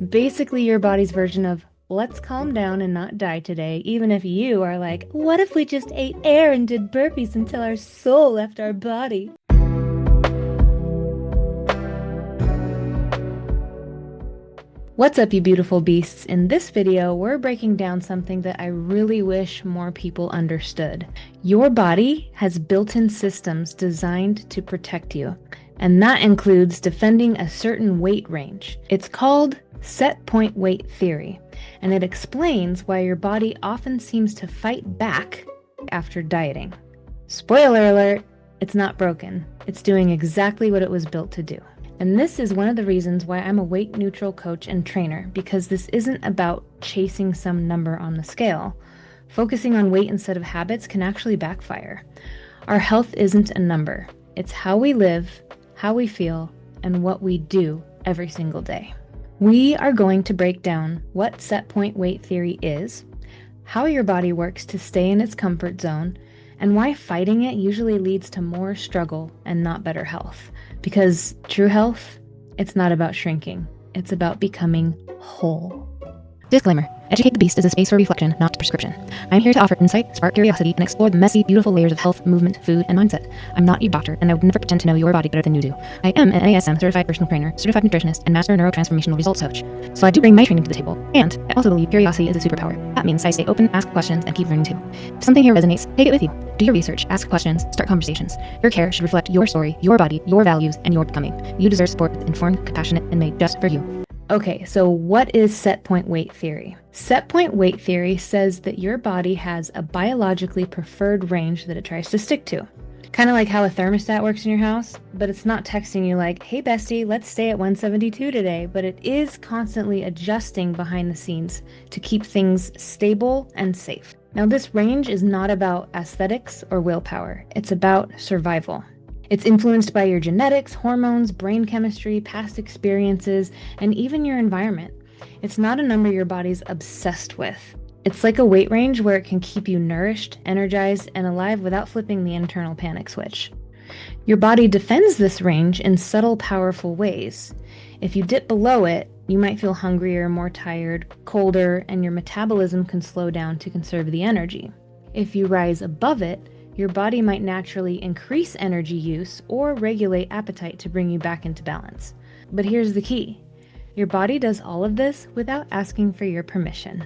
Basically your body's version of let's calm down and not die today, even if you are like, what if we just ate air and did burpees until our soul left our body? What's up, you beautiful beasts? In this video, we're breaking down something that I really wish more people understood. Your body has built-in systems designed to protect you, and that includes defending a certain weight range. It's called set point weight theory, and it explains why your body often seems to fight back after dieting. Spoiler alert, it's not broken. It's doing exactly what it was built to do. And this is one of the reasons why I'm a weight neutral coach and trainer, because this isn't about chasing some number on the scale. Focusing on weight instead of habits can actually backfire. Our health isn't a number. It's how we live, how we feel, and what we do every single day. We are going to break down what set point weight theory is, how your body works to stay in its comfort zone, and why fighting it usually leads to more struggle and not better health. Because true health, it's not about shrinking. It's about becoming whole. Disclaimer. Educate the Beast is a space for reflection, not prescription. I'm here to offer insight, spark curiosity, and explore the messy, beautiful layers of health, movement, food, and mindset. I'm not your doctor, and I would never pretend to know your body better than you do. I am an ASM certified personal trainer, certified nutritionist, and master neurotransformational results coach. So I do bring my training to the table, and I also believe curiosity is a superpower. That means I stay open, ask questions, and keep learning too. If something here resonates, take it with you. Do your research, ask questions, start conversations. Your care should reflect your story, your body, your values, and your becoming. You deserve support that's informed, compassionate, and made just for you. Okay, so what is set point weight theory? Set point weight theory says that your body has a biologically preferred range that it tries to stick to. Kind of like how a thermostat works in your house, but it's not texting you like, hey bestie, let's stay at 172 today, but it is constantly adjusting behind the scenes to keep things stable and safe. Now, this range is not about aesthetics or willpower. It's about survival. It's influenced by your genetics, hormones, brain chemistry, past experiences, and even your environment. It's not a number your body's obsessed with. It's like a weight range where it can keep you nourished, energized, and alive without flipping the internal panic switch. Your body defends this range in subtle, powerful ways. If you dip below it, you might feel hungrier, more tired, colder, and your metabolism can slow down to conserve the energy. If you rise above it, your body might naturally increase energy use or regulate appetite to bring you back into balance. But here's the key. Your body does all of this without asking for your permission.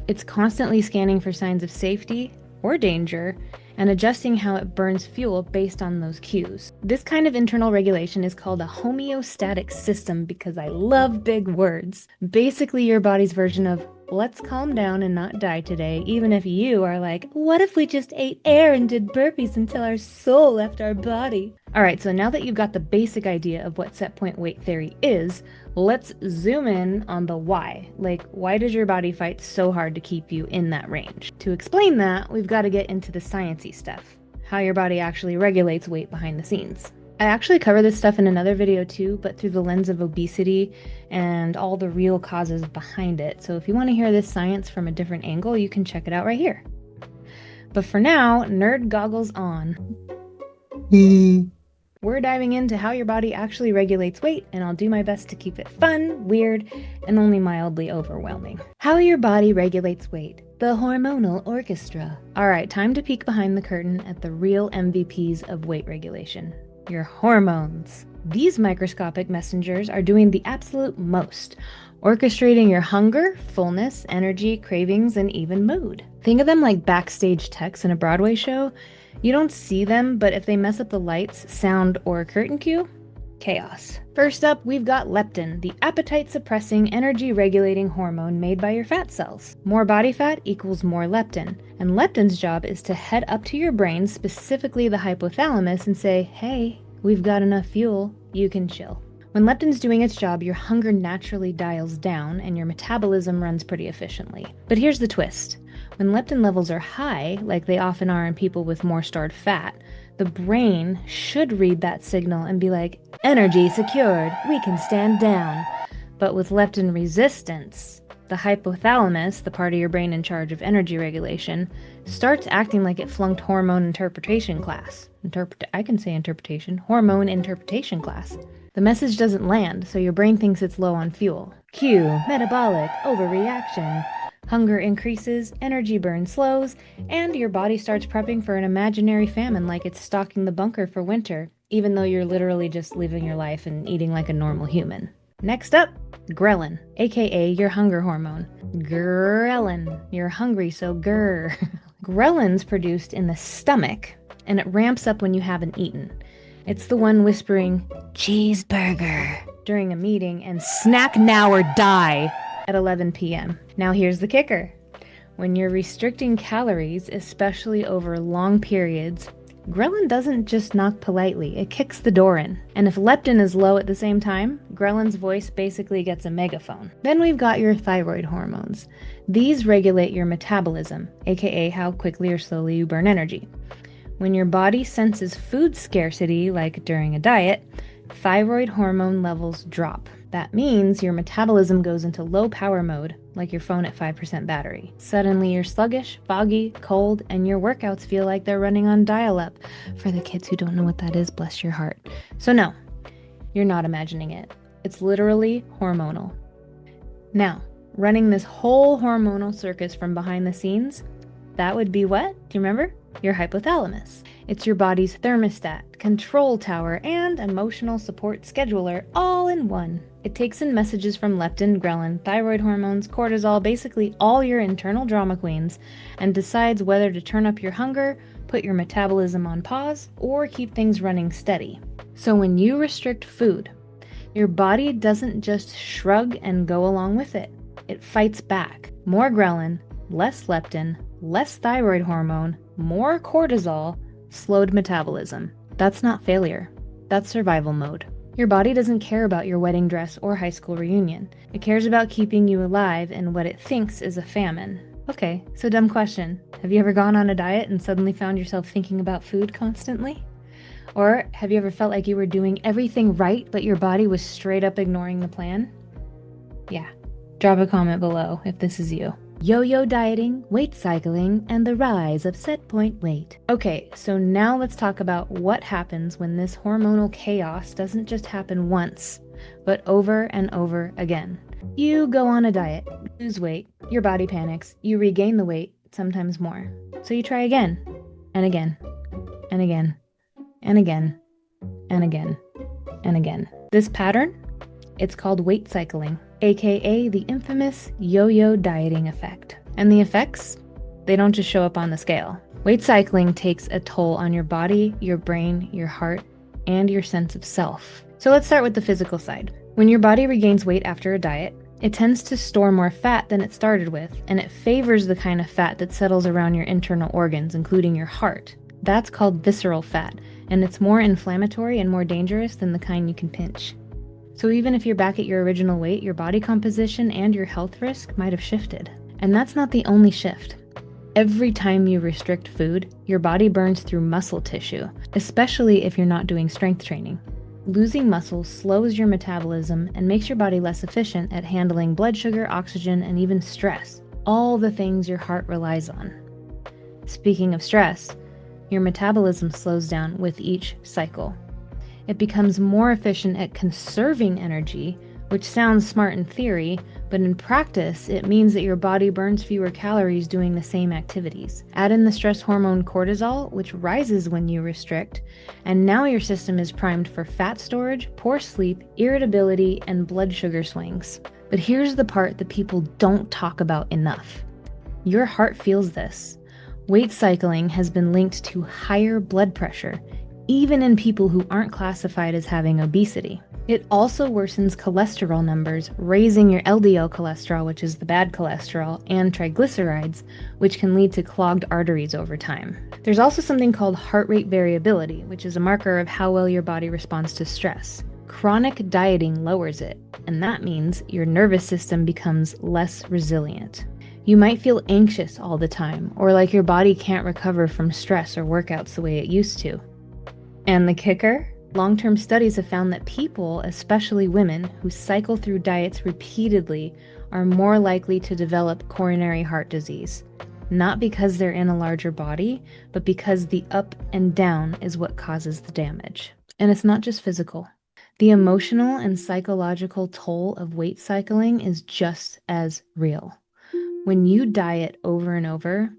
It's constantly scanning for signs of safety or danger and adjusting how it burns fuel based on those cues. This kind of internal regulation is called a homeostatic system because I love big words. Basically, your body's version of let's calm down and not die today, even if you are like, what if we just ate air and did burpees until our soul left our body? All right, so now that you've got the basic idea of what set point weight theory is, let's zoom in on the why. Like, why does your body fight so hard to keep you in that range? To explain that, we've got to get into the sciencey stuff, how your body actually regulates weight behind the scenes. I actually cover this stuff in another video too, but through the lens of obesity and all the real causes behind it. So if you want to hear this science from a different angle, you can check it out right here. But for now, nerd goggles on. We're diving into how your body actually regulates weight, and I'll do my best to keep it fun, weird, and only mildly overwhelming. How your body regulates weight. The hormonal orchestra. All right, time to peek behind the curtain at the real MVPs of weight regulation. Your hormones. These microscopic messengers are doing the absolute most, orchestrating your hunger, fullness, energy, cravings, and even mood. Think of them like backstage techs in a Broadway show. You don't see them, but if they mess up the lights, sound, or curtain cue, chaos. First up, we've got leptin, the appetite-suppressing, energy-regulating hormone made by your fat cells. More body fat equals more leptin, and leptin's job is to head up to your brain, specifically the hypothalamus, and say, hey, we've got enough fuel, you can chill. When leptin's doing its job, your hunger naturally dials down, and your metabolism runs pretty efficiently. But here's the twist. When leptin levels are high, like they often are in people with more stored fat, the brain should read that signal and be like, energy secured, we can stand down. But with leptin resistance, the hypothalamus, the part of your brain in charge of energy regulation, starts acting like it flunked hormone interpretation class. Hormone interpretation class. The message doesn't land, so your brain thinks it's low on fuel. Cue metabolic overreaction. Hunger increases, energy burn slows, and your body starts prepping for an imaginary famine like it's stocking the bunker for winter, even though you're literally just living your life and eating like a normal human. Next up, ghrelin, aka your hunger hormone. Ghrelin, you're hungry, so grr. Ghrelin's produced in the stomach, and it ramps up when you haven't eaten. It's the one whispering, cheeseburger, during a meeting and snack now or die at 11 p.m. Now here's the kicker. When you're restricting calories, especially over long periods, ghrelin doesn't just knock politely, it kicks the door in. And if leptin is low at the same time, ghrelin's voice basically gets a megaphone. Then we've got your thyroid hormones. These regulate your metabolism, aka how quickly or slowly you burn energy. When your body senses food scarcity, like during a diet, thyroid hormone levels drop. That means your metabolism goes into low power mode, like your phone at 5% battery. Suddenly you're sluggish, foggy, cold, and your workouts feel like they're running on dial-up. For the kids who don't know what that is, bless your heart. So no, you're not imagining it. It's literally hormonal. Now, running this whole hormonal circus from behind the scenes, that would be what? Do you remember? Your hypothalamus. It's your body's thermostat, control tower, and emotional support scheduler all in one. It takes in messages from leptin, ghrelin, thyroid hormones, cortisol, basically all your internal drama queens, and decides whether to turn up your hunger, put your metabolism on pause, or keep things running steady. So when you restrict food, your body doesn't just shrug and go along with it. It fights back. More ghrelin, less leptin, less thyroid hormone, more cortisol, slowed metabolism. That's not failure. That's survival mode. Your body doesn't care about your wedding dress or high school reunion. It cares about keeping you alive in what it thinks is a famine. Okay, so dumb question. Have you ever gone on a diet and suddenly found yourself thinking about food constantly? Or have you ever felt like you were doing everything right, but your body was straight up ignoring the plan? Yeah, drop a comment below if this is you. Yo-yo dieting, weight cycling, and the rise of set point weight. Okay, so now let's talk about what happens when this hormonal chaos doesn't just happen once, but over and over again. You go on a diet, lose weight, your body panics, you regain the weight, sometimes more. So you try again, and again, and again, and again, and again, and again. This pattern, it's called weight cycling, aka the infamous yo-yo dieting effect. And the effects, they don't just show up on the scale. Weight cycling takes a toll on your body, your brain, your heart, and your sense of self. So let's start with the physical side. When your body regains weight after a diet, it tends to store more fat than it started with, and it favors the kind of fat that settles around your internal organs, including your heart. That's called visceral fat, and it's more inflammatory and more dangerous than the kind you can pinch. So even if you're back at your original weight, your body composition and your health risk might have shifted. And that's not the only shift. Every time you restrict food, your body burns through muscle tissue, especially if you're not doing strength training. Losing muscle slows your metabolism and makes your body less efficient at handling blood sugar, oxygen, and even stress, all the things your heart relies on. Speaking of stress, your metabolism slows down with each cycle. It becomes more efficient at conserving energy, which sounds smart in theory, but in practice, it means that your body burns fewer calories doing the same activities. Add in the stress hormone cortisol, which rises when you restrict, and now your system is primed for fat storage, poor sleep, irritability, and blood sugar swings. But here's the part that people don't talk about enough. Your heart feels this. Weight cycling has been linked to higher blood pressure, even in people who aren't classified as having obesity. It also worsens cholesterol numbers, raising your LDL cholesterol, which is the bad cholesterol, and triglycerides, which can lead to clogged arteries over time. There's also something called heart rate variability, which is a marker of how well your body responds to stress. Chronic dieting lowers it, and that means your nervous system becomes less resilient. You might feel anxious all the time, or like your body can't recover from stress or workouts the way it used to. And the kicker? Long-term studies have found that people, especially women, who cycle through diets repeatedly are more likely to develop coronary heart disease. Not because they're in a larger body, but because the up and down is what causes the damage. And it's not just physical. The emotional and psychological toll of weight cycling is just as real. When you diet over and over,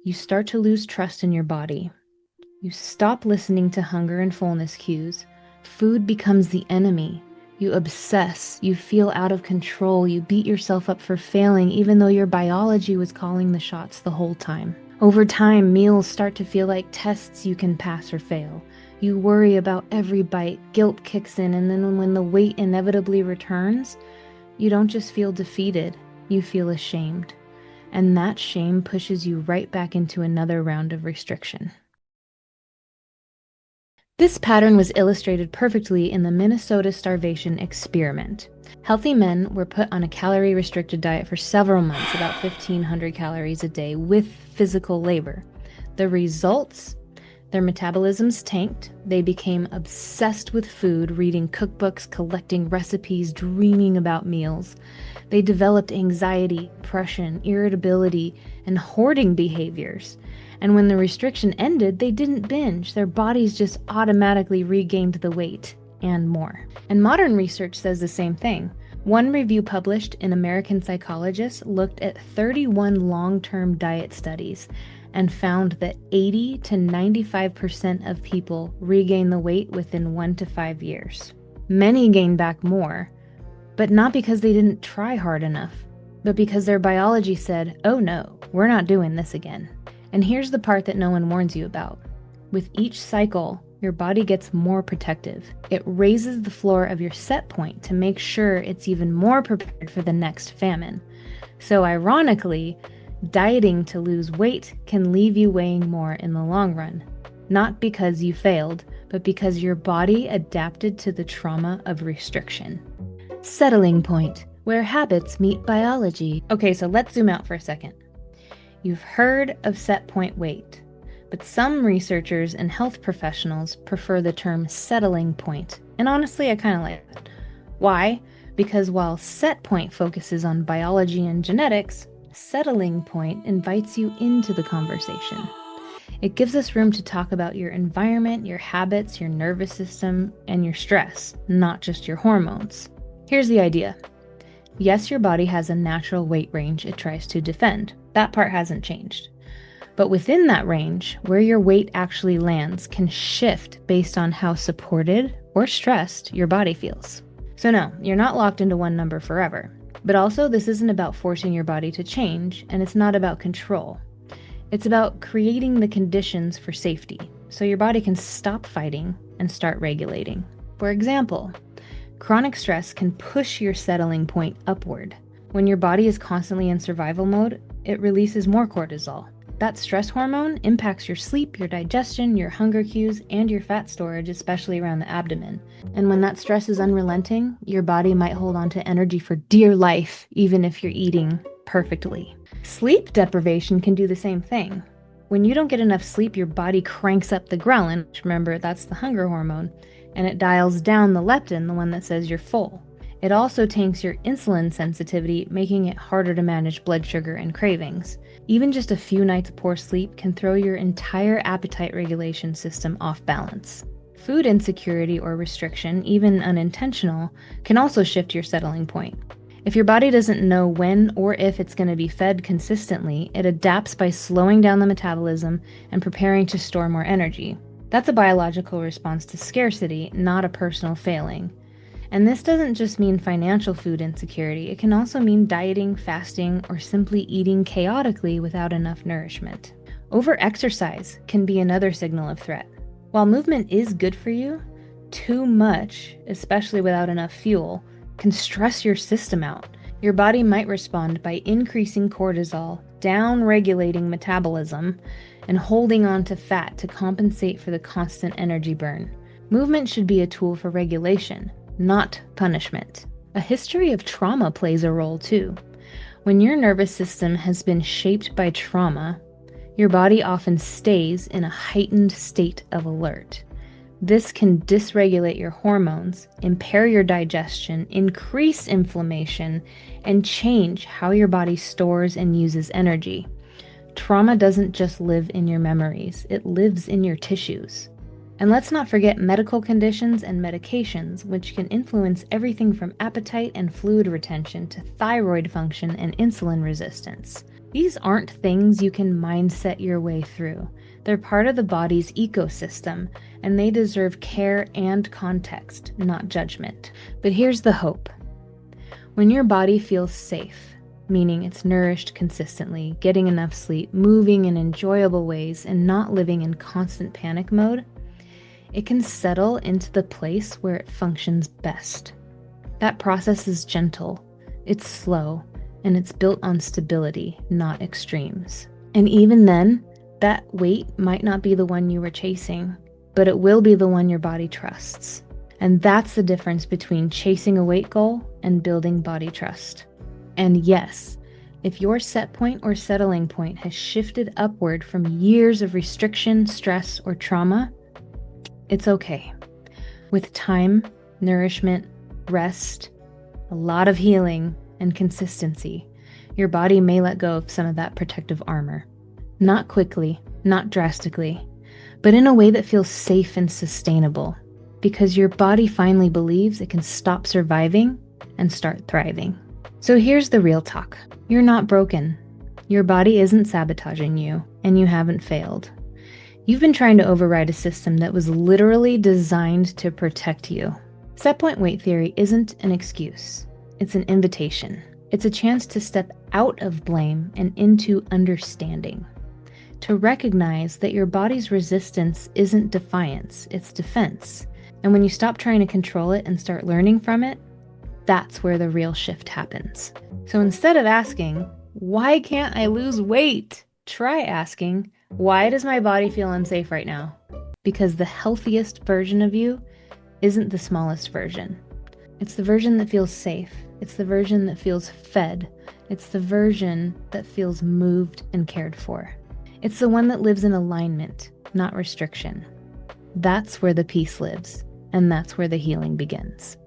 you start to lose trust in your body. You stop listening to hunger and fullness cues. Food becomes the enemy. You obsess, you feel out of control, you beat yourself up for failing even though your biology was calling the shots the whole time. Over time, meals start to feel like tests you can pass or fail. You worry about every bite, guilt kicks in, and then when the weight inevitably returns, you don't just feel defeated, you feel ashamed. And that shame pushes you right back into another round of restriction. This pattern was illustrated perfectly in the Minnesota starvation experiment. Healthy men were put on a calorie-restricted diet for several months, about 1,500 calories a day, with physical labor. The results? Their metabolisms tanked, they became obsessed with food, reading cookbooks, collecting recipes, dreaming about meals. They developed anxiety, depression, irritability, and hoarding behaviors. And when the restriction ended, they didn't binge. Their bodies just automatically regained the weight and more. And modern research says the same thing. One review published in American Psychologist looked at 31 long-term diet studies and found that 80 to 95% of people regain the weight within 1 to 5 years. Many gain back more, but not because they didn't try hard enough, but because their biology said, oh no, we're not doing this again. And here's the part that no one warns you about. With each cycle, your body gets more protective. It raises the floor of your set point to make sure it's even more prepared for the next famine. So ironically, dieting to lose weight can leave you weighing more in the long run. Not because you failed, but because your body adapted to the trauma of restriction. Settling point, where habits meet biology. Okay, so let's zoom out for a second. You've heard of set point weight, but some researchers and health professionals prefer the term settling point. And honestly, I kind of like that. Why? Because while set point focuses on biology and genetics, settling point invites you into the conversation. It gives us room to talk about your environment, your habits, your nervous system, and your stress, not just your hormones. Here's the idea. Yes, your body has a natural weight range it tries to defend. That part hasn't changed. But within that range, where your weight actually lands can shift based on how supported or stressed your body feels. So no, you're not locked into one number forever. But also, this isn't about forcing your body to change, and it's not about control. It's about creating the conditions for safety, so your body can stop fighting and start regulating. For example, chronic stress can push your settling point upward. When your body is constantly in survival mode, it releases more cortisol. That stress hormone impacts your sleep, your digestion, your hunger cues, and your fat storage, especially around the abdomen. And when that stress is unrelenting, your body might hold on to energy for dear life, even if you're eating perfectly. Sleep deprivation can do the same thing. When you don't get enough sleep, your body cranks up the ghrelin, which remember, that's the hunger hormone, and it dials down the leptin, the one that says you're full. It also tanks your insulin sensitivity, making it harder to manage blood sugar and cravings. Even just a few nights of poor sleep can throw your entire appetite regulation system off balance. Food insecurity or restriction, even unintentional, can also shift your settling point. If your body doesn't know when or if it's going to be fed consistently, it adapts by slowing down the metabolism and preparing to store more energy. That's a biological response to scarcity, not a personal failing. And this doesn't just mean financial food insecurity, it can also mean dieting, fasting, or simply eating chaotically without enough nourishment. Over-exercise can be another signal of threat. While movement is good for you, too much, especially without enough fuel, can stress your system out. Your body might respond by increasing cortisol, down-regulating metabolism, and holding on to fat to compensate for the constant energy burn. Movement should be a tool for regulation, not punishment. A history of trauma plays a role too. When your nervous system has been shaped by trauma, your body often stays in a heightened state of alert. This can dysregulate your hormones, impair your digestion, increase inflammation, and change how your body stores and uses energy. Trauma doesn't just live in your memories, it lives in your tissues. And let's not forget medical conditions and medications, which can influence everything from appetite and fluid retention to thyroid function and insulin resistance. These aren't things you can mindset your way through. They're part of the body's ecosystem, and they deserve care and context, not judgment. But here's the hope. When your body feels safe, meaning it's nourished consistently, getting enough sleep, moving in enjoyable ways, and not living in constant panic mode, it can settle into the place where it functions best. That process is gentle, it's slow, and it's built on stability, not extremes. And even then, that weight might not be the one you were chasing, but it will be the one your body trusts. And that's the difference between chasing a weight goal and building body trust. And yes, if your set point or settling point has shifted upward from years of restriction, stress, or trauma, it's okay. With time, nourishment, rest, a lot of healing, and consistency, your body may let go of some of that protective armor. Not quickly, not drastically, but in a way that feels safe and sustainable, because your body finally believes it can stop surviving and start thriving. So here's the real talk. You're not broken. Your body isn't sabotaging you, and you haven't failed. You've been trying to override a system that was literally designed to protect you. Set point weight theory isn't an excuse. It's an invitation. It's a chance to step out of blame and into understanding. To recognize that your body's resistance isn't defiance, it's defense. And when you stop trying to control it and start learning from it, that's where the real shift happens. So instead of asking, why can't I lose weight? Try asking, why does my body feel unsafe right now? Because the healthiest version of you isn't the smallest version. It's the version that feels safe. It's the version that feels fed. It's the version that feels moved and cared for. It's the one that lives in alignment, not restriction. That's where the peace lives, and that's where the healing begins.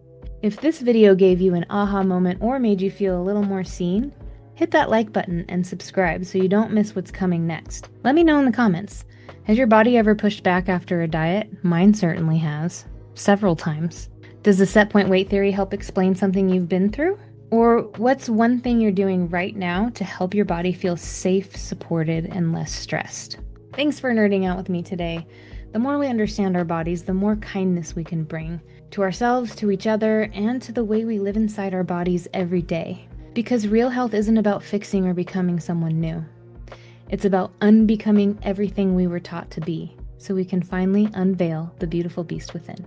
If this video gave you an aha moment or made you feel a little more seen, hit that like button and subscribe so you don't miss what's coming next. Let me know in the comments. Has your body ever pushed back after a diet? Mine certainly has. Several times. Does the set point weight theory help explain something you've been through? Or what's one thing you're doing right now to help your body feel safe, supported, and less stressed? Thanks for nerding out with me today. The more we understand our bodies, the more kindness we can bring to ourselves, to each other, and to the way we live inside our bodies every day. Because real health isn't about fixing or becoming someone new. It's about unbecoming everything we were taught to be, so we can finally unveil the beautiful beast within.